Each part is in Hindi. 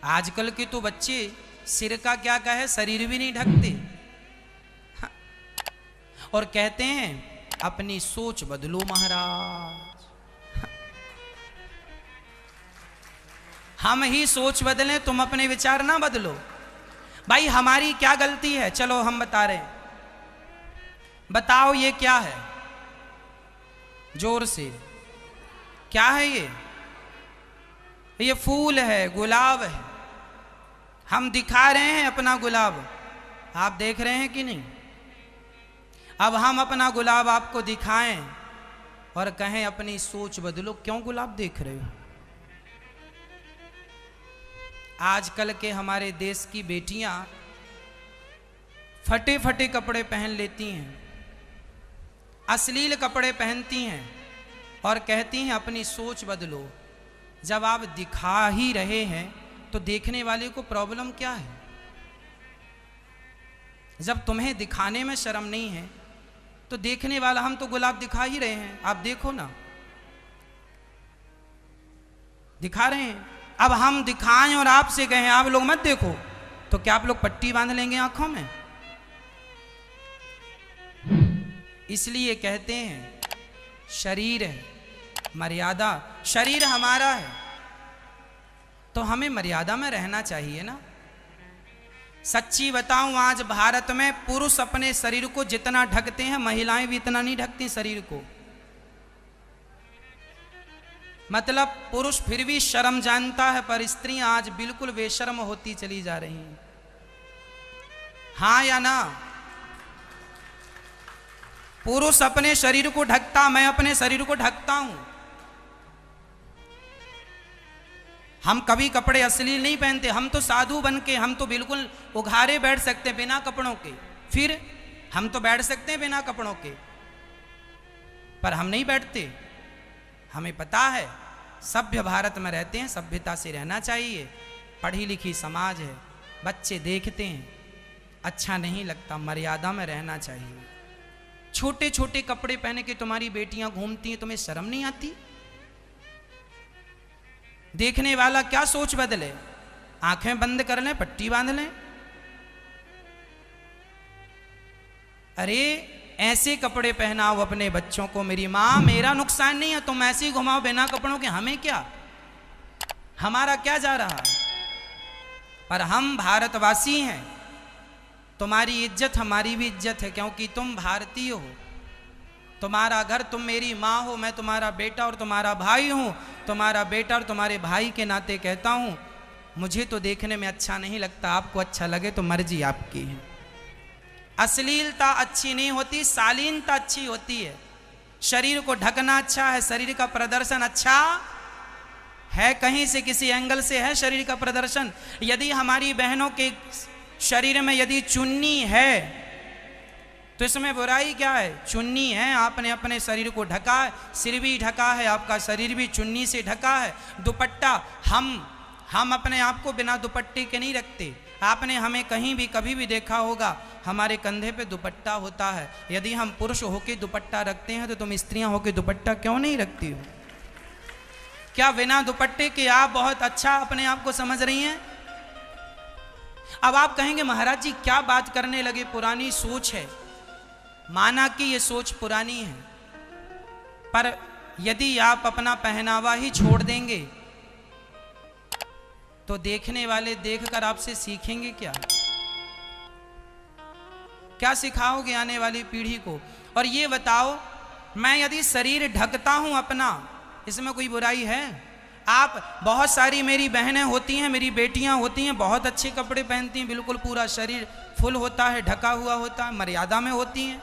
आजकल के तो बच्चे सिर का क्या कहे शरीर भी नहीं ढकते और कहते हैं अपनी सोच बदलो महाराज। हम ही सोच बदलें, तुम अपने विचार ना बदलो। भाई हमारी क्या गलती है? चलो हम बता रहे हैं, बताओ ये क्या है? जोर से, क्या है ये? ये फूल है, गुलाब है। हम दिखा रहे हैं अपना गुलाब, आप देख रहे हैं कि नहीं? अब हम अपना गुलाब आपको दिखाएं और कहें अपनी सोच बदलो, क्यों गुलाब देख रहे हो? आजकल के हमारे देश की बेटियां फटे फटे कपड़े पहन लेती हैं, अश्लील कपड़े पहनती हैं और कहती हैं अपनी सोच बदलो। जब आप दिखा ही रहे हैं तो देखने वाले को प्रॉब्लम क्या है? जब तुम्हें दिखाने में शर्म नहीं है तो देखने वाला, हम तो गुलाब दिखा ही रहे हैं, आप देखो ना, दिखा रहे हैं। अब हम दिखाएं और आपसे कहें आप लोग मत देखो, तो क्या आप लोग पट्टी बांध लेंगे आंखों में? इसलिए कहते हैं शरीर है, मर्यादा। शरीर हमारा है तो हमें मर्यादा में रहना चाहिए ना। सच्ची बताऊं, आज भारत में पुरुष अपने शरीर को जितना ढकते हैं, महिलाएं भी इतना नहीं ढकती शरीर को। मतलब पुरुष फिर भी शर्म जानता है, पर स्त्रियां आज बिल्कुल बेशर्म होती चली जा रही हैं। हाँ या ना? पुरुष अपने शरीर को ढकता, मैं अपने शरीर को ढकता हूं। हम कभी कपड़े अश्लील नहीं पहनते, हम तो साधु बन के, हम तो बिल्कुल उघारे बैठ सकते हैं बिना कपड़ों के। फिर हम तो बैठ सकते हैं बिना कपड़ों के, पर हम नहीं बैठते। हमें पता है सभ्य भारत में रहते हैं, सभ्यता से रहना चाहिए। पढ़ी लिखी समाज है, बच्चे देखते हैं, अच्छा नहीं लगता, मर्यादा में रहना चाहिए। छोटे छोटे कपड़े पहने के तुम्हारी बेटियां घूमती हैं, तुम्हें शर्म नहीं आती? देखने वाला क्या सोच बदले? आंखें बंद कर लें, पट्टी बांध लें। अरे ऐसे कपड़े पहनाओ अपने बच्चों को। मेरी माँ, मेरा नुकसान नहीं है, तुम ऐसे ही घुमाओ बिना कपड़ों के, हमें क्या, हमारा क्या जा रहा? पर हम भारतवासी हैं, तुम्हारी इज्जत हमारी भी इज्जत है, क्योंकि तुम भारतीय हो। तुम्हारा घर, तुम मेरी माँ हो, मैं तुम्हारा बेटा और तुम्हारा भाई हूँ। तुम्हारा बेटा और तुम्हारे भाई के नाते कहता हूँ, मुझे तो देखने में अच्छा नहीं लगता, आपको अच्छा लगे तो मर्जी आपकी है। अश्लीलता अच्छी नहीं होती, शालीनता अच्छी होती है। शरीर को ढकना अच्छा है, शरीर का प्रदर्शन अच्छा है, कहीं से किसी एंगल से है शरीर का प्रदर्शन। यदि हमारी बहनों के शरीर में यदि चुन्नी है तो इसमें बुराई क्या है? चुन्नी है, आपने अपने शरीर को ढका है, सिर भी ढका है, आपका शरीर भी चुन्नी से ढका है। दुपट्टा, हम अपने आप को बिना दुपट्टे के नहीं रखते। आपने हमें कहीं भी कभी भी देखा होगा, हमारे कंधे पे दुपट्टा होता है। यदि हम पुरुष होके दुपट्टा रखते हैं तो तुम स्त्रियां होके दुपट्टा क्यों नहीं रखती हो? क्या बिना दुपट्टे के आप बहुत अच्छा अपने आप को समझ रही हैं? अब आप कहेंगे महाराज जी क्या बात करने लगे, पुरानी सोच है। माना कि ये सोच पुरानी है, पर यदि आप अपना पहनावा ही छोड़ देंगे तो देखने वाले देखकर आपसे सीखेंगे क्या? क्या सिखाओगे आने वाली पीढ़ी को? और ये बताओ, मैं यदि शरीर ढकता हूं अपना, इसमें कोई बुराई है? आप, बहुत सारी मेरी बहनें होती हैं, मेरी बेटियां होती हैं, बहुत अच्छे कपड़े पहनती हैं, बिल्कुल पूरा शरीर फुल होता है, ढका हुआ होता है, मर्यादा में होती हैं।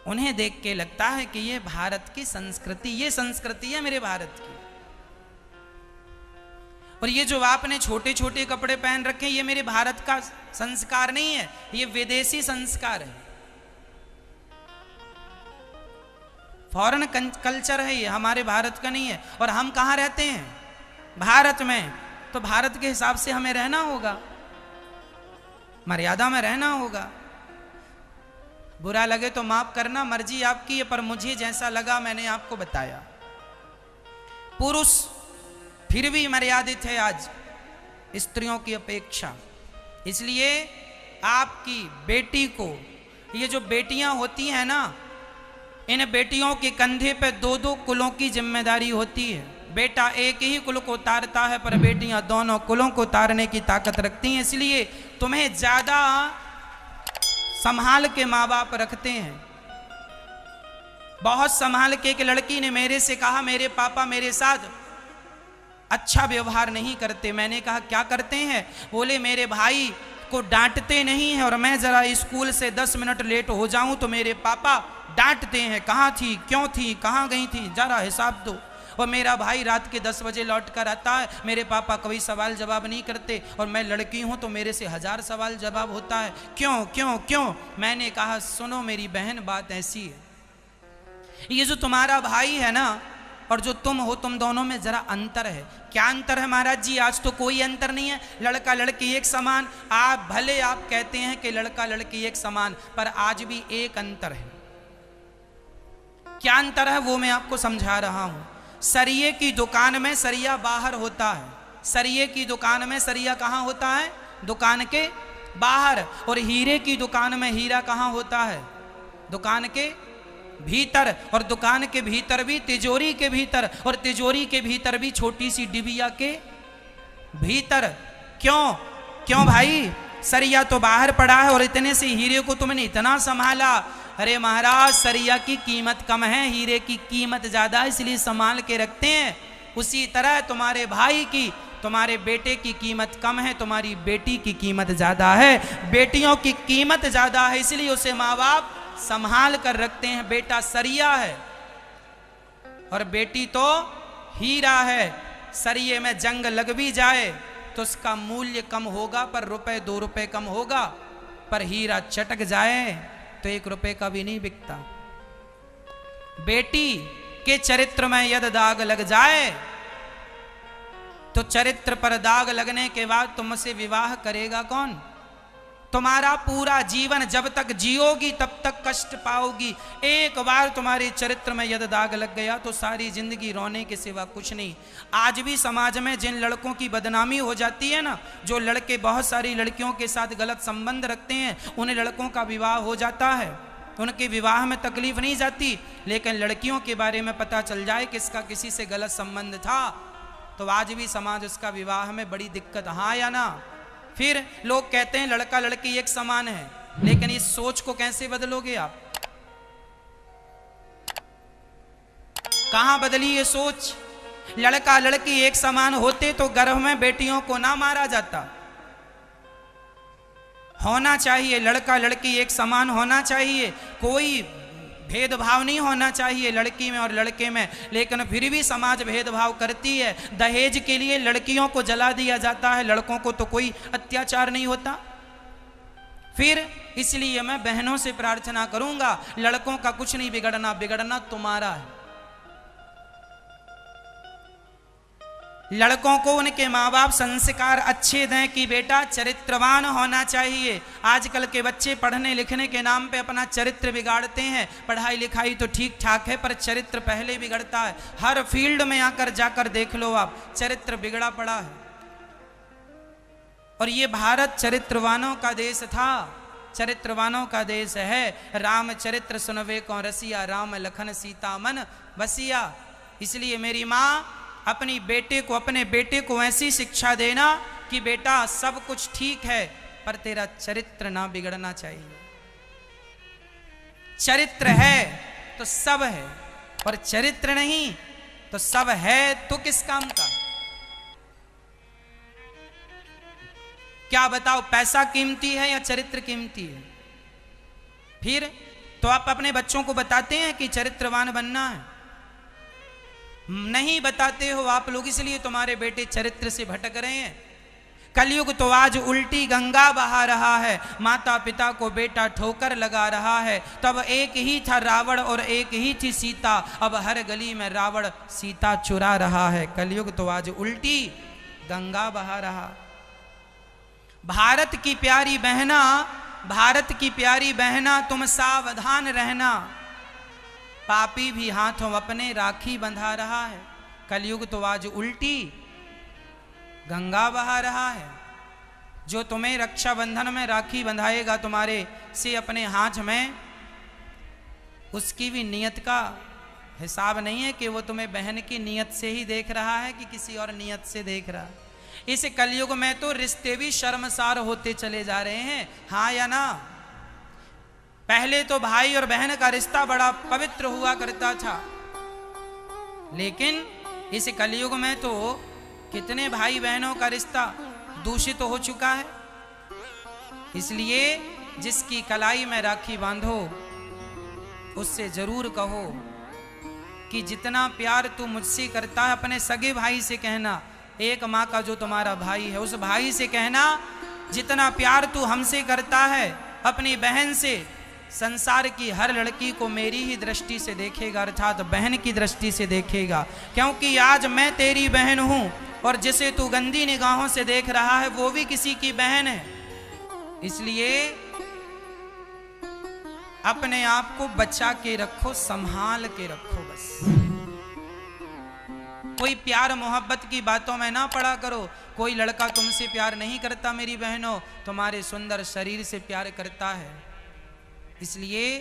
उन्हें देख के लगता है कि ये भारत की संस्कृति, ये संस्कृति है मेरे भारत की। और ये जो आपने छोटे छोटे कपड़े पहन रखे, ये मेरे भारत का संस्कार नहीं है, ये विदेशी संस्कार है, फॉरेन कल्चर है, ये हमारे भारत का नहीं है। और हम कहाँ रहते हैं? भारत में। तो भारत के हिसाब से हमें रहना होगा, मर्यादा में रहना होगा। बुरा लगे तो माफ करना, मर्जी आपकी है, पर मुझे जैसा लगा मैंने आपको बताया। पुरुष फिर भी मर्यादित है आज, स्त्रियों की अपेक्षा। इसलिए आपकी बेटी को, ये जो बेटियां होती हैं ना, इन बेटियों के कंधे पे 2-2 कुलों की जिम्मेदारी होती है। बेटा एक ही कुल को उतारता है, पर बेटियां दोनों कुलों को उतारने की ताकत रखती हैं। इसलिए तुम्हें ज्यादा संभाल के माँ बाप रखते हैं। बहुत संभाल के। एक लड़की ने मेरे से कहा, मेरे पापा मेरे साथ अच्छा व्यवहार नहीं करते। मैंने कहा क्या करते हैं? बोले मेरे भाई को डांटते नहीं है, और मैं जरा स्कूल से 10 मिनट लेट हो जाऊं तो मेरे पापा डांटते हैं, कहाँ थी, क्यों थी, कहाँ गई थी, जरा हिसाब दो। और मेरा भाई रात के 10 बजे लौट कर आता है, मेरे पापा कभी सवाल जवाब नहीं करते, और मैं लड़की हूं तो मेरे से 1000 सवाल जवाब होता है, क्यों क्यों क्यों। मैंने कहा सुनो मेरी बहन, बात ऐसी है, ये जो तुम्हारा भाई है ना और जो तुम हो, तुम दोनों में जरा अंतर है। क्या अंतर है महाराज जी? आज तो कोई अंतर नहीं है, लड़का लड़की एक समान। आप भले आप कहते हैं कि लड़का लड़की एक समान, पर आज भी एक अंतर है। क्या अंतर है वो मैं आपको समझा रहा हूं। सरिये की दुकान में सरिया बाहर होता है, सरिये की दुकान में सरिया कहां होता है? दुकान के बाहर। और हीरे की दुकान में हीरा कहां होता है? दुकान के भीतर। और दुकान के भीतर भी तिजोरी के भीतर, और तिजोरी के भीतर भी छोटी सी डिबिया के भीतर। क्यों क्यों भाई? सरिया तो बाहर पड़ा है और इतने से हीरे को तुमने इतना संभाला। अरे महाराज, सरिया की कीमत कम है, हीरे की कीमत ज्यादा है, इसलिए संभाल के रखते हैं। उसी तरह तुम्हारे भाई की, तुम्हारे बेटे की कीमत कम है, तुम्हारी बेटी की कीमत ज्यादा है। बेटियों की कीमत ज्यादा है, इसलिए उसे माँ बाप संभाल कर रखते हैं। बेटा सरिया है और बेटी तो हीरा है। सरिये में जंग लग भी जाए तो उसका मूल्य कम होगा, पर ₹2 रुपए कम होगा। पर हीरा चटक जाए तो 1 रुपए का भी नहीं बिकता। बेटी के चरित्र में यदि दाग लग जाए तो चरित्र पर दाग लगने के बाद तुमसे विवाह करेगा कौन? तुम्हारा पूरा जीवन जब तक जियोगी तब तक कष्ट पाओगी। एक बार तुम्हारे चरित्र में यदि दाग लग गया तो सारी जिंदगी रोने के सिवा कुछ नहीं। आज भी समाज में जिन लड़कों की बदनामी हो जाती है ना, जो लड़के बहुत सारी लड़कियों के साथ गलत संबंध रखते हैं, उन लड़कों का विवाह हो जाता है, उनके विवाह में तकलीफ नहीं जाती। लेकिन लड़कियों के बारे में पता चल जाए कि इसका किसी से गलत संबंध था, तो आज भी समाज उसका विवाह में बड़ी दिक्कत, हाँ या ना? फिर लोग कहते हैं लड़का लड़की एक समान है, लेकिन इस सोच को कैसे बदलोगे आप? कहां बदली ये सोच? लड़का लड़की एक समान होते तो गर्भ में बेटियों को ना मारा जाता। होना चाहिए, लड़का लड़की एक समान होना चाहिए, कोई भेदभाव नहीं होना चाहिए लड़की में और लड़के में। लेकिन फिर भी समाज भेदभाव करती है। दहेज के लिए लड़कियों को जला दिया जाता है, लड़कों को तो कोई अत्याचार नहीं होता। फिर इसलिए मैं बहनों से प्रार्थना करूंगा, लड़कों का कुछ नहीं बिगड़ना, बिगड़ना तुम्हारा है। लड़कों को उनके माँ बाप संस्कार अच्छे दें कि बेटा चरित्रवान होना चाहिए। आजकल के बच्चे पढ़ने लिखने के नाम पे अपना चरित्र बिगाड़ते हैं। पढ़ाई लिखाई तो ठीक ठाक है, पर चरित्र पहले बिगड़ता है। हर फील्ड में आकर जाकर देख लो आप, चरित्र बिगड़ा पड़ा है। और ये भारत चरित्रवानों का देश था, चरित्रवानों का देश है। राम चरित्र सुनवे को रसिया, राम लखन सीता मन बसिया। इसलिए मेरी माँ अपनी बेटे को, अपने बेटे को ऐसी शिक्षा देना कि बेटा सब कुछ ठीक है, पर तेरा चरित्र ना बिगड़ना चाहिए। चरित्र है तो सब है, और चरित्र नहीं तो सब है तो किस काम का? क्या बताओ, पैसा कीमती है या चरित्र कीमती है? फिर तो आप अपने बच्चों को बताते हैं कि चरित्रवान बनना है? नहीं बताते हो आप लोग, इसलिए तुम्हारे बेटे चरित्र से भटक रहे हैं। कलयुग तो आज उल्टी गंगा बहा रहा है, माता पिता को बेटा ठोकर लगा रहा है। तब एक ही था रावण और एक ही थी सीता, अब हर गली में रावण सीता चुरा रहा है। कलयुग तो आज उल्टी गंगा बहा रहा। भारत की प्यारी बहना, भारत की प्यारी बहना, तुम सावधान रहना, पापी भी हाथों अपने राखी बंधा रहा है। कलयुग तो आज उल्टी गंगा बहा रहा है। जो तुम्हें रक्षाबंधन में राखी बंधाएगा तुम्हारे से अपने हाथ में, उसकी भी नियत का हिसाब नहीं है कि वो तुम्हें बहन की नियत से ही देख रहा है कि किसी और नियत से देख रहा है। इस कलयुग में तो रिश्ते भी शर्मसार होते चले जा रहे हैं, हाँ या ना। पहले तो भाई और बहन का रिश्ता बड़ा पवित्र हुआ करता था, लेकिन इस कलयुग में तो कितने भाई बहनों का रिश्ता दूषित हो चुका है। इसलिए जिसकी कलाई में राखी बांधो उससे जरूर कहो कि जितना प्यार तू मुझसे करता है, अपने सगे भाई से कहना, एक माँ का जो तुम्हारा भाई है उस भाई से कहना, जितना प्यार तू हमसे करता है अपनी बहन से, संसार की हर लड़की को मेरी ही दृष्टि से देखेगा, अर्थात बहन की दृष्टि से देखेगा। क्योंकि आज मैं तेरी बहन हूं और जिसे तू गंदी निगाहों से देख रहा है वो भी किसी की बहन है। इसलिए अपने आप को बचा के रखो, संभाल के रखो। बस कोई प्यार मोहब्बत की बातों में ना पड़ा करो। कोई लड़का तुमसे प्यार नहीं करता मेरी बहनों, तुम्हारे सुंदर शरीर से प्यार करता है। इसलिए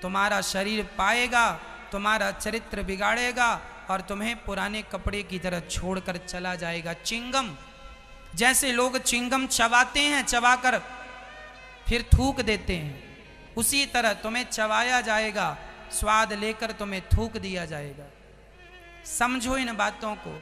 तुम्हारा शरीर पाएगा, तुम्हारा चरित्र बिगाड़ेगा और तुम्हें पुराने कपड़े की तरह छोड़कर चला जाएगा। चिंगम, जैसे लोग चिंगम चबाते हैं, चबाकर फिर थूक देते हैं, उसी तरह तुम्हें चबाया जाएगा, स्वाद लेकर तुम्हें थूक दिया जाएगा। समझो इन बातों को।